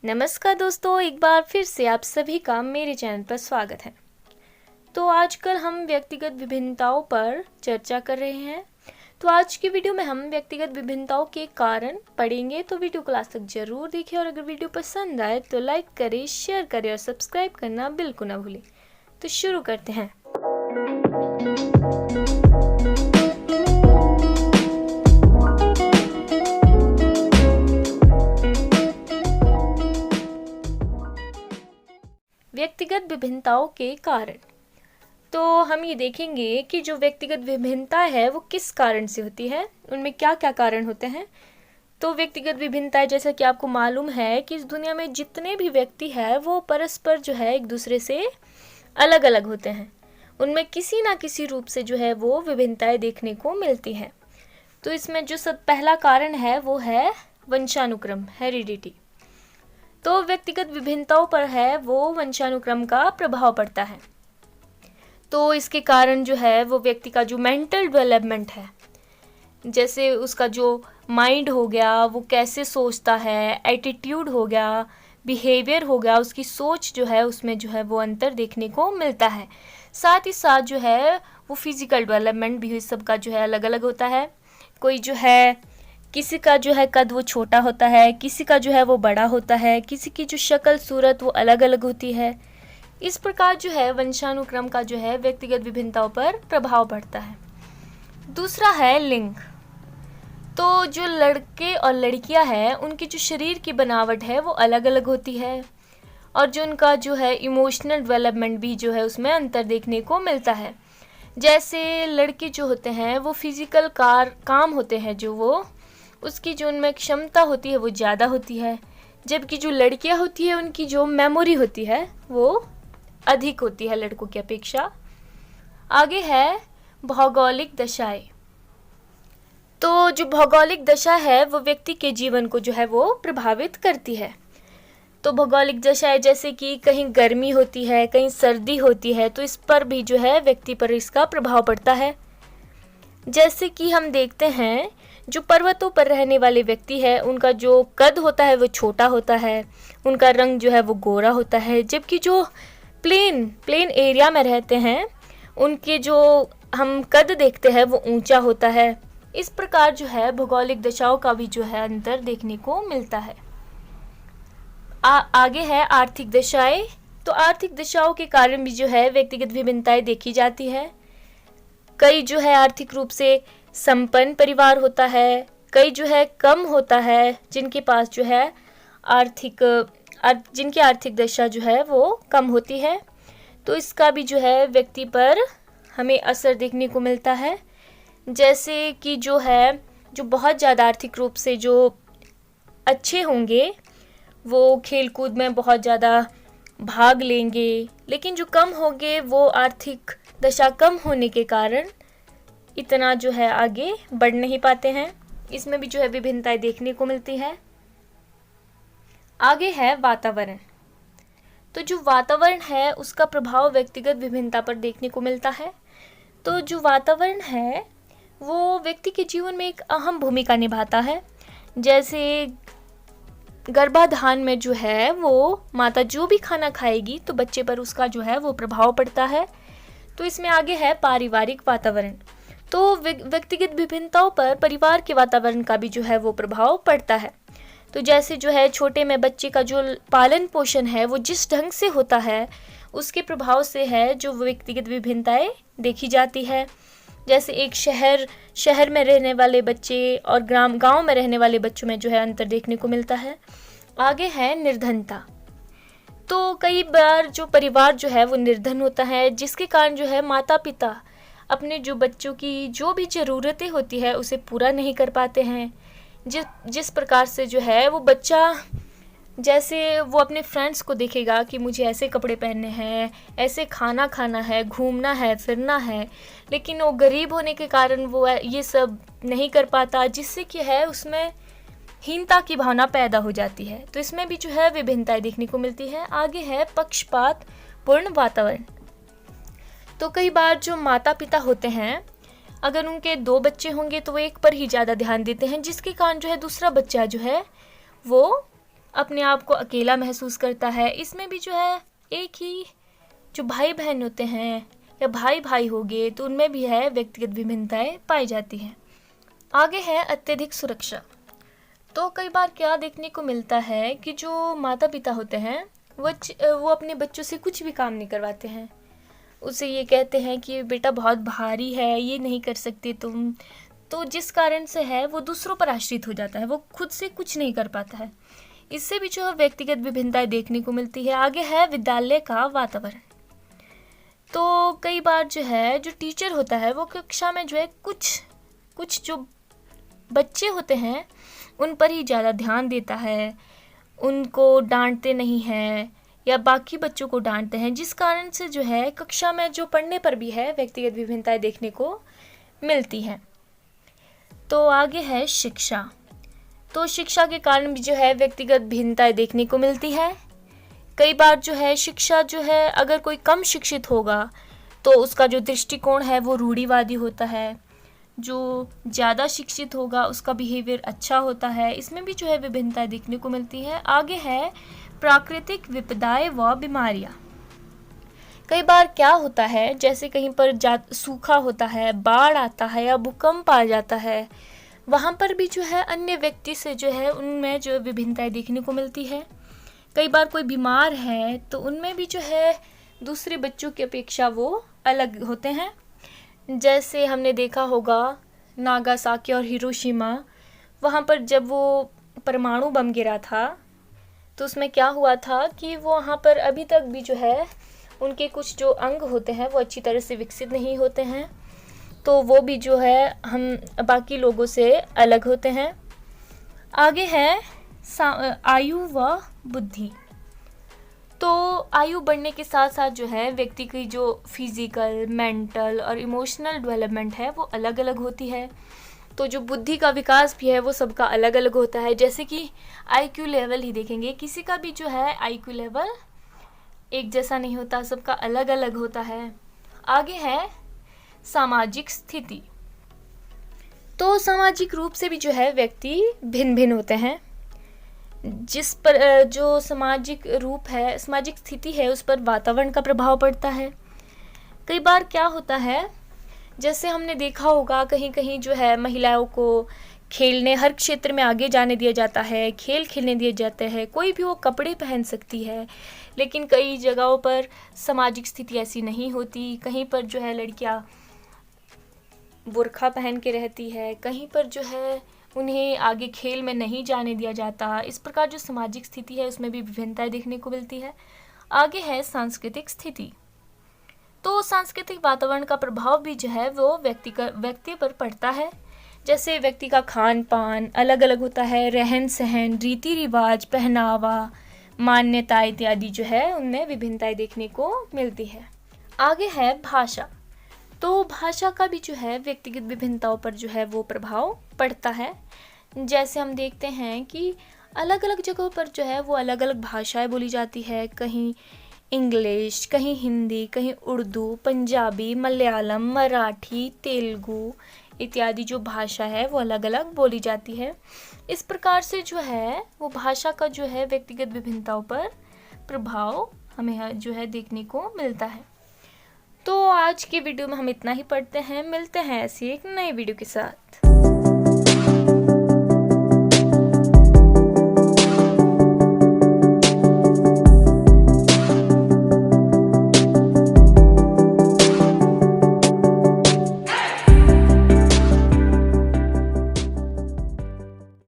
नमस्कार दोस्तों, एक बार फिर से आप सभी का मेरे चैनल पर स्वागत है। तो आजकल हम व्यक्तिगत विभिन्नताओं पर चर्चा कर रहे हैं। तो आज की वीडियो में हम व्यक्तिगत विभिन्नताओं के कारण पढ़ेंगे, तो वीडियो को लास्ट तक जरूर देखें और अगर वीडियो पसंद आए तो लाइक करें, शेयर करें और सब्सक्राइब करना बिल्कुल ना भूलें। तो शुरू करते हैं। व्यक्तिगत विभिन्नताओं के कारण। तो हम ये देखेंगे कि जो व्यक्तिगत विभिन्नता है वो किस कारण से होती है, उनमें क्या क्या कारण होते हैं। तो व्यक्तिगत विभिन्नताएं, जैसा कि आपको मालूम है कि इस दुनिया में जितने भी व्यक्ति हैं वो परस्पर जो है एक दूसरे से अलग अलग होते हैं। उनमें किसी ना किसी रूप से जो है वो विभिन्नताएं देखने को मिलती हैं। तो इसमें जो सब पहला कारण है वो है वंशानुक्रम, हेरिडिटी। तो व्यक्तिगत विभिन्नताओं पर है वो वंशानुक्रम का प्रभाव पड़ता है। तो इसके कारण जो है वो व्यक्ति का जो मेंटल डेवलपमेंट है, जैसे उसका जो माइंड हो गया, वो कैसे सोचता है, एटीट्यूड हो गया, बिहेवियर हो गया, उसकी सोच जो है उसमें जो है वो अंतर देखने को मिलता है। साथ ही साथ जो है वो फिजिकल डेवलपमेंट भी इस सब का जो है अलग अलग होता है। कोई जो है, किसी का जो है कद वो छोटा होता है, किसी का जो है वो बड़ा होता है, किसी की जो शक्ल सूरत वो अलग अलग होती है। इस प्रकार जो है वंशानुक्रम का जो है व्यक्तिगत विभिन्नताओं पर प्रभाव पड़ता है। दूसरा है लिंग। तो जो लड़के और लड़कियां हैं उनकी जो शरीर की बनावट है वो अलग अलग होती है और जो उनका जो है इमोशनल डेवलपमेंट भी जो है उसमें अंतर देखने को मिलता है। जैसे लड़के जो होते हैं वो फिजिकल काम होते हैं, जो वो उसकी जो उनमें क्षमता होती है वो ज़्यादा होती है, जबकि जो लड़कियां होती है उनकी जो मेमोरी होती है वो अधिक होती है लड़कों की अपेक्षा। आगे है भौगोलिक दशाएं। तो जो भौगोलिक दशा है वो व्यक्ति के जीवन को जो है वो प्रभावित करती है। तो भौगोलिक दशाएं जैसे कि कहीं गर्मी होती है, कहीं सर्दी होती है, तो इस पर भी जो है व्यक्ति पर इसका प्रभाव पड़ता है। जैसे कि हम देखते हैं जो पर्वतों पर रहने वाले व्यक्ति है उनका जो कद होता है वो छोटा होता है, उनका रंग जो है वो गोरा होता है, जबकि जो प्लेन एरिया में रहते हैं उनके जो हम कद देखते हैं वो ऊंचा होता है। इस प्रकार जो है भौगोलिक दशाओं का भी जो है अंतर देखने को मिलता है। आगे है आर्थिक दशाएं। तो आर्थिक दशाओं के कारण भी जो है व्यक्तिगत विभिन्नताएं देखी जाती है। कई जो है आर्थिक रूप से संपन्न परिवार होता है, कई जो है कम होता है, जिनके पास जो है जिनकी आर्थिक दशा जो है वो कम होती है। तो इसका भी जो है व्यक्ति पर हमें असर देखने को मिलता है। जैसे कि जो है जो बहुत ज़्यादा आर्थिक रूप से जो अच्छे होंगे वो खेलकूद में बहुत ज़्यादा भाग लेंगे, लेकिन जो कम होंगे वो आर्थिक दशा कम होने के कारण इतना जो है आगे बढ़ नहीं पाते हैं। इसमें भी जो है विभिन्नताएं देखने को मिलती है। आगे है वातावरण। तो जो वातावरण है उसका प्रभाव व्यक्तिगत विभिन्नता पर देखने को मिलता है। तो जो वातावरण है वो व्यक्ति के जीवन में एक अहम भूमिका निभाता है। जैसे गर्भाधान में जो है वो माता जो भी खाना खाएगी तो बच्चे पर उसका जो है वो प्रभाव पड़ता है। तो इसमें आगे है पारिवारिक वातावरण। तो व्यक्तिगत विभिन्नताओं पर परिवार के वातावरण का भी जो है वो प्रभाव पड़ता है। तो जैसे जो है छोटे में बच्चे का जो पालन पोषण है वो जिस ढंग से होता है उसके प्रभाव से है जो व्यक्तिगत विभिन्नताएं देखी जाती है। जैसे एक शहर में रहने वाले बच्चे और गांव में रहने वाले बच्चों में जो है अंतर देखने को मिलता है। आगे है निर्धनता। तो कई बार जो परिवार जो है वो निर्धन होता है, जिसके कारण जो है माता पिता अपने जो बच्चों की जो भी ज़रूरतें होती है उसे पूरा नहीं कर पाते हैं। जिस प्रकार से जो है वो बच्चा, जैसे वो अपने फ्रेंड्स को देखेगा कि मुझे ऐसे कपड़े पहनने हैं, ऐसे खाना खाना है, घूमना है, फिरना है, लेकिन वो गरीब होने के कारण वो ये सब नहीं कर पाता, जिससे कि है उसमें हीनता की भावना पैदा हो जाती है। तो इसमें भी जो है विभिन्नताएं देखने को मिलती है। आगे है पक्षपात पूर्ण वातावरण। तो कई बार जो माता पिता होते हैं अगर उनके 2 बच्चे होंगे तो वो एक पर ही ज़्यादा ध्यान देते हैं, जिसके कारण जो है दूसरा बच्चा जो है वो अपने आप को अकेला महसूस करता है। इसमें भी जो है एक ही जो भाई बहन होते हैं या भाई भाई हो गए तो उनमें भी है व्यक्तिगत विभिन्नताएं पाई जाती हैं। आगे है अत्यधिक सुरक्षा। तो कई बार क्या देखने को मिलता है कि जो माता पिता होते हैं वो अपने बच्चों से कुछ भी काम नहीं करवाते हैं। उसे ये कहते हैं कि बेटा बहुत भारी है, ये नहीं कर सकते तुम। तो जिस कारण से है वो दूसरों पर आश्रित हो जाता है, वो खुद से कुछ नहीं कर पाता है। इससे भी जो व्यक्तिगत विभिन्नताएं देखने को मिलती है। आगे है विद्यालय का वातावरण। तो कई बार जो है जो टीचर होता है वो कक्षा में जो है कुछ जो बच्चे होते हैं उन पर ही ज़्यादा ध्यान देता है, उनको डांटते नहीं हैं या बाकी बच्चों को डांटते हैं, जिस कारण से जो है कक्षा में जो पढ़ने पर भी है व्यक्तिगत विभिन्नताएं देखने को मिलती हैं। तो आगे है शिक्षा। तो शिक्षा के कारण भी जो है व्यक्तिगत भिन्नताएं देखने को मिलती है। कई बार जो है शिक्षा जो है अगर कोई कम शिक्षित होगा तो उसका जो दृष्टिकोण है वो रूढ़िवादी होता है। जो ज़्यादा शिक्षित होगा उसका बिहेवियर अच्छा होता है। इसमें भी जो है विभिन्नताएं देखने को मिलती है। आगे है प्राकृतिक विपदाएं व बीमारियां। कई बार क्या होता है जैसे कहीं पर सूखा होता है, बाढ़ आता है या भूकंप आ जाता है, वहाँ पर भी जो है अन्य व्यक्ति से जो है उनमें जो विभिन्नताएं देखने को मिलती है। कई बार कोई बीमार है तो उनमें भी जो है दूसरे बच्चों की अपेक्षा वो अलग होते हैं। जैसे हमने देखा होगा नागासाकी और हिरोशिमा, वहाँ पर जब वो परमाणु बम गिरा था तो उसमें क्या हुआ था कि वो वहाँ पर अभी तक भी जो है उनके कुछ जो अंग होते हैं वो अच्छी तरह से विकसित नहीं होते हैं, तो वो भी जो है हम बाकी लोगों से अलग होते हैं। आगे है आयु व बुद्धि। तो आयु बढ़ने के साथ साथ जो है व्यक्ति की जो फिजिकल, मेंटल और इमोशनल डेवलपमेंट है वो अलग अलग होती है। तो जो बुद्धि का विकास भी है वो सबका अलग अलग होता है। जैसे कि आईक्यू लेवल ही देखेंगे, किसी का भी जो है आईक्यू लेवल एक जैसा नहीं होता, सबका अलग अलग होता है। आगे है सामाजिक स्थिति। तो सामाजिक रूप से भी जो है व्यक्ति भिन्न भिन्न होते हैं। जिस पर जो सामाजिक रूप है, सामाजिक स्थिति है, उस पर वातावरण का प्रभाव पड़ता है। कई बार क्या होता है जैसे हमने देखा होगा कहीं कहीं जो है महिलाओं को खेलने हर क्षेत्र में आगे जाने दिया जाता है, खेल खेलने दिए जाते हैं, कोई भी वो कपड़े पहन सकती है। लेकिन कई जगहों पर सामाजिक स्थिति ऐसी नहीं होती, कहीं पर जो है लड़कियां बुर्का पहन के रहती है, कहीं पर जो है उन्हें आगे खेल में नहीं जाने दिया जाता। इस प्रकार जो सामाजिक स्थिति है उसमें भी विभिन्नताएं देखने को मिलती है। आगे है सांस्कृतिक स्थिति। तो सांस्कृतिक वातावरण का प्रभाव भी जो है वो व्यक्ति पर पड़ता है। जैसे व्यक्ति का खान पान अलग अलग होता है, रहन सहन, रीति रिवाज, पहनावा, मान्यता इत्यादि जो है उनमें विभिन्नताएं देखने को मिलती है। आगे है भाषा। तो भाषा का भी जो है व्यक्तिगत विभिन्नताओं पर जो है वो प्रभाव पड़ता है। जैसे हम देखते हैं कि अलग अलग जगहों पर जो है वो अलग अलग भाषाएं बोली जाती है, कहीं इंग्लिश, कहीं हिंदी, कहीं उर्दू, पंजाबी, मलयालम, मराठी, तेलुगु इत्यादि जो भाषा है वो अलग अलग बोली जाती है। इस प्रकार से जो है वो भाषा का जो है व्यक्तिगत विभिन्नताओं पर प्रभाव हमें जो है देखने को मिलता है। तो आज के वीडियो में हम इतना ही पढ़ते हैं, मिलते हैं ऐसी एक नई वीडियो के साथ।